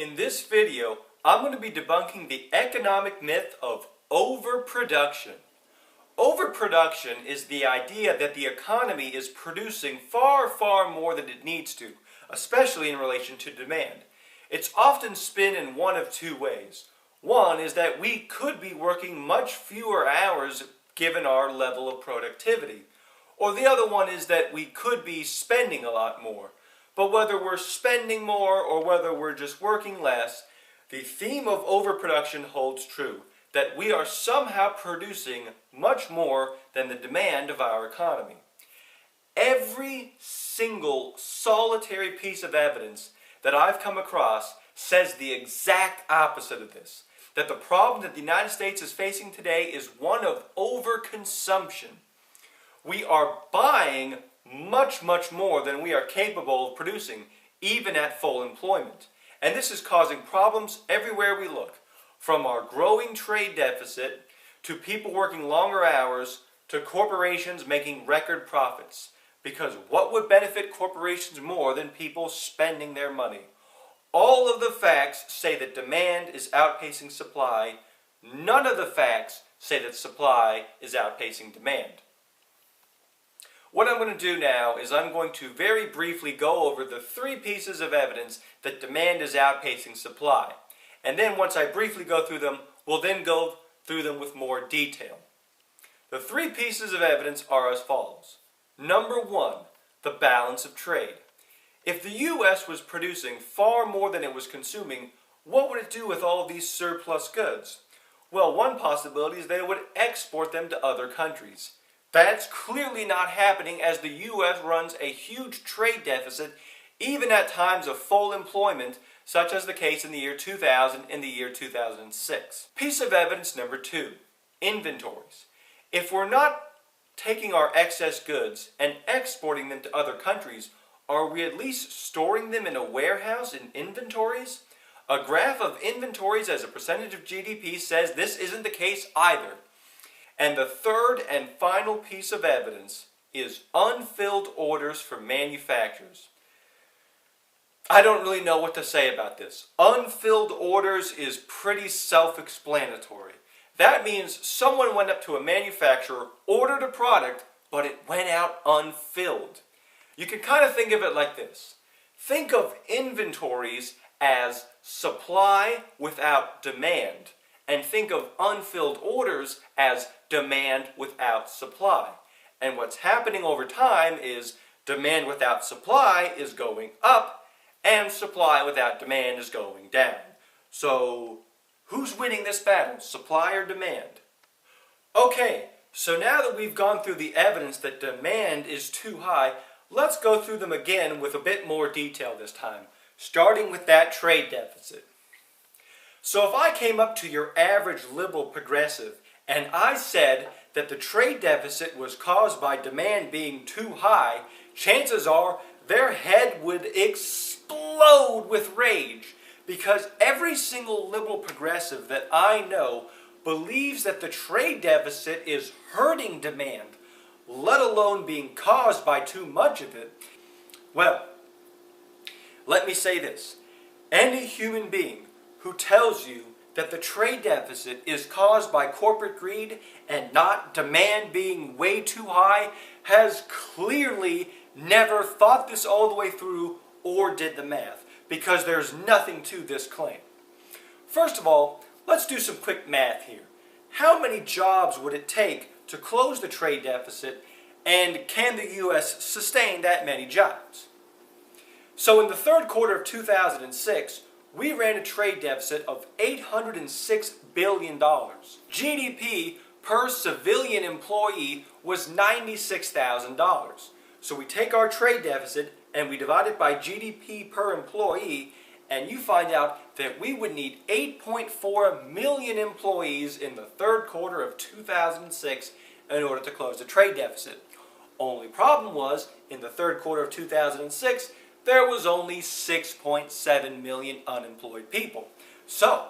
In this video, I'm going to be debunking the economic myth of overproduction. Overproduction is the idea that the economy is producing far, far more than it needs to, especially in relation to demand. It's often spun in one of two ways. One is that we could be working much fewer hours given our level of productivity. Or the other one is that we could be spending a lot more. But whether we're spending more or whether we're just working less, the theme of overproduction holds true, that we are somehow producing much more than the demand of our economy. Every single solitary piece of evidence that I've come across says the exact opposite of this, that the problem that the United States is facing today is one of overconsumption. We are buying much, much more than we are capable of producing, even at full employment. And this is causing problems everywhere we look, from our growing trade deficit, to people working longer hours, to corporations making record profits. Because what would benefit corporations more than people spending their money? All of the facts say that demand is outpacing supply. None of the facts say that supply is outpacing demand. What I'm going to do now is I'm going to very briefly go over the three pieces of evidence that demand is outpacing supply. And then once I briefly go through them, we'll then go through them with more detail. The three pieces of evidence are as follows. Number one, the balance of trade. If the U.S. was producing far more than it was consuming, what would it do with all these surplus goods? Well, one possibility is that it would export them to other countries. That's clearly not happening, as the U.S. runs a huge trade deficit even at times of full employment, such as the case in the year 2000 and the year 2006. Piece of evidence number two, inventories. If we're not taking our excess goods and exporting them to other countries, are we at least storing them in a warehouse in inventories? A graph of inventories as a percentage of GDP says this isn't the case either. And the third and final piece of evidence is unfilled orders from manufacturers. I don't really know what to say about this. Unfilled orders is pretty self-explanatory. That means someone went up to a manufacturer, ordered a product, but it went out unfilled. You can kind of think of it like this. Think of inventories as supply without demand, and think of unfilled orders as demand without supply. And what's happening over time is demand without supply is going up, and supply without demand is going down. So, who's winning this battle, supply or demand? Okay, so now that we've gone through the evidence that demand is too high, let's go through them again with a bit more detail this time, starting with that trade deficit. So if I came up to your average liberal progressive and I said that the trade deficit was caused by demand being too high, chances are their head would explode with rage, because every single liberal progressive that I know believes that the trade deficit is hurting demand, let alone being caused by too much of it. Well, let me say this. Any human being who tells you that the trade deficit is caused by corporate greed and not demand being way too high has clearly never thought this all the way through or did the math, because there's nothing to this claim. First of all, let's do some quick math here. How many jobs would it take to close the trade deficit, and can the U.S. sustain that many jobs? So in the third quarter of 2006, we ran a trade deficit of $806 billion. GDP per civilian employee was $96,000. So we take our trade deficit and we divide it by GDP per employee, and you find out that we would need 8.4 million employees in the third quarter of 2006 in order to close the trade deficit. Only problem was, in the third quarter of 2006, there was only 6.7 million unemployed people. So,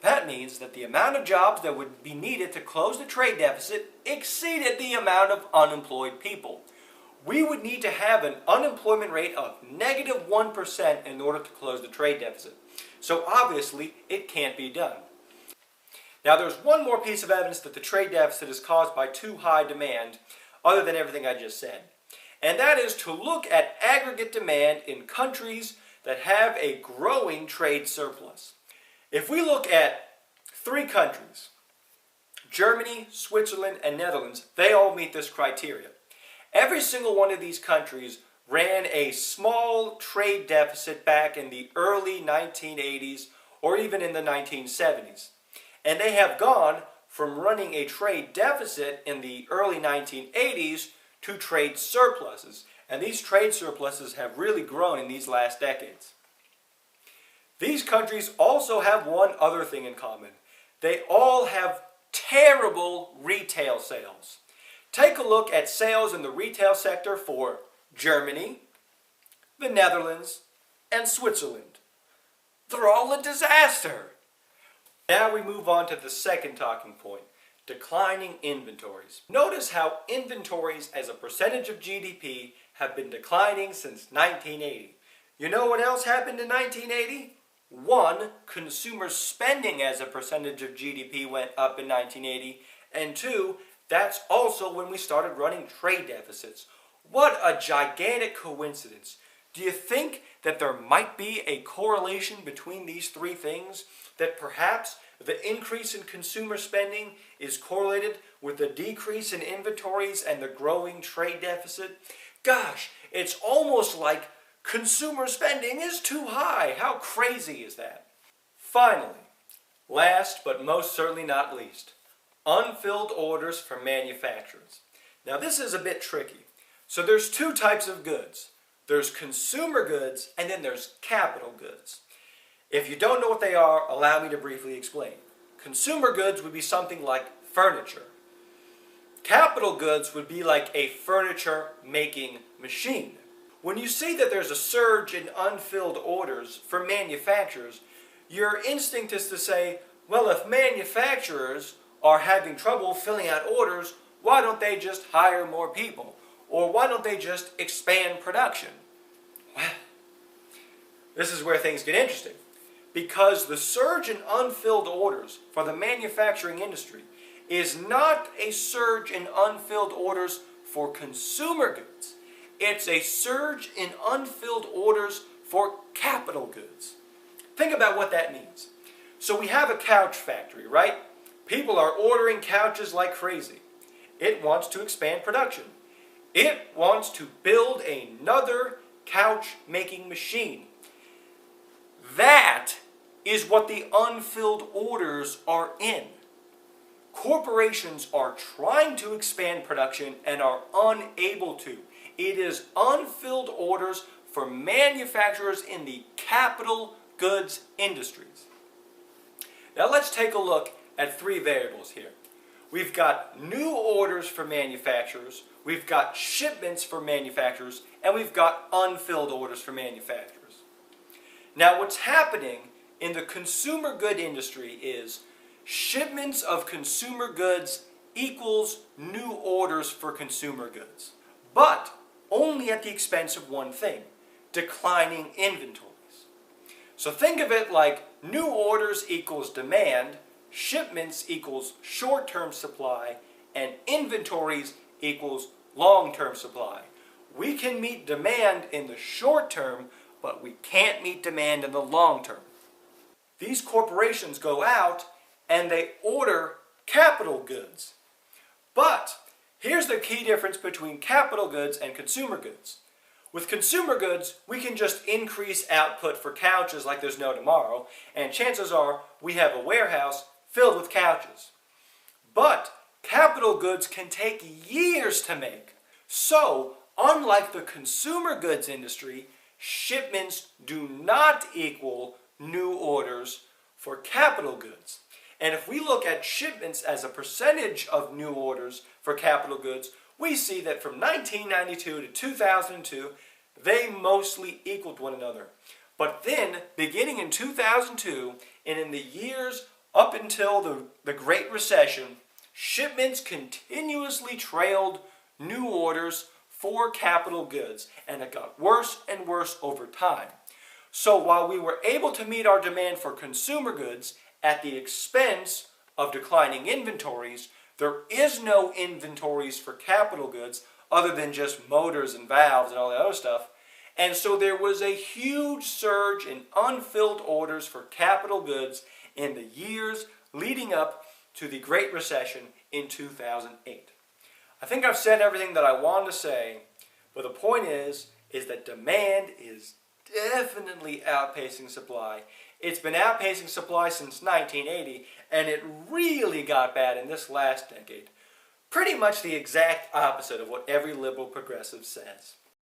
that means that the amount of jobs that would be needed to close the trade deficit exceeded the amount of unemployed people. We would need to have an unemployment rate of -1% in order to close the trade deficit. So obviously, it can't be done. Now there's one more piece of evidence that the trade deficit is caused by too high demand, other than everything I just said. And that is to look at aggregate demand in countries that have a growing trade surplus. If we look at 3 countries, Germany, Switzerland, and Netherlands, they all meet this criteria. Every single one of these countries ran a small trade deficit back in the early 1980s or even in the 1970s. And they have gone from running a trade deficit in the early 1980s to trade surpluses. And these trade surpluses have really grown in these last decades. These countries also have one other thing in common. They all have terrible retail sales. Take a look at sales in the retail sector for Germany, the Netherlands, and Switzerland. They're all a disaster. Now we move on to the second talking point, declining inventories. Notice how inventories as a percentage of GDP have been declining since 1980. You know what else happened in 1980? 1, consumer spending as a percentage of GDP went up in 1980, and 2, that's also when we started running trade deficits. What a gigantic coincidence. Do you think that there might be a correlation between these 3 things? That perhaps the increase in consumer spending is correlated with the decrease in inventories and the growing trade deficit? Gosh, it's almost like consumer spending is too high. How crazy is that? Finally, last but most certainly not least, unfilled orders from manufacturers. Now this is a bit tricky. So there's 2 types of goods. There's consumer goods and then there's capital goods. If you don't know what they are, allow me to briefly explain. Consumer goods would be something like furniture. Capital goods would be like a furniture making machine. When you see that there's a surge in unfilled orders for manufacturers, your instinct is to say, well, if manufacturers are having trouble filling out orders, why don't they just hire more people? Or why don't they just expand production? Well, this is where things get interesting. Because the surge in unfilled orders for the manufacturing industry is not a surge in unfilled orders for consumer goods. It's a surge in unfilled orders for capital goods. Think about what that means. So we have a couch factory, right? People are ordering couches like crazy. It wants to expand production. It wants to build another couch-making machine. That is what the unfilled orders are in. Corporations are trying to expand production and are unable to. It is unfilled orders for manufacturers in the capital goods industries. Now let's take a look at 3 variables here. We've got new orders for manufacturers, we've got shipments for manufacturers, and we've got unfilled orders for manufacturers. Now what's happening in the consumer good industry is shipments of consumer goods equals new orders for consumer goods. But only at the expense of one thing, declining inventories. So think of it like new orders equals demand, shipments equals short-term supply, and inventories equals long-term supply. We can meet demand in the short term, but we can't meet demand in the long term. These corporations go out and they order capital goods. But here's the key difference between capital goods and consumer goods. With consumer goods, we can just increase output for couches like there's no tomorrow, and chances are we have a warehouse filled with couches. But capital goods can take years to make. So, unlike the consumer goods industry, shipments do not equal new orders for capital goods. And if we look at shipments as a percentage of new orders for capital goods, we see that from 1992 to 2002, they mostly equaled one another. But then, beginning in 2002, and in the years up until the Great Recession, shipments continuously trailed new orders for capital goods, and it got worse and worse over time. So while we were able to meet our demand for consumer goods at the expense of declining inventories, there is no inventories for capital goods other than just motors and valves and all that other stuff. And so there was a huge surge in unfilled orders for capital goods in the years leading up to the Great Recession in 2008. I think I've said everything that I wanted to say, but the point is that demand is definitely outpacing supply. It's been outpacing supply since 1980, and it really got bad in this last decade. Pretty much the exact opposite of what every liberal progressive says.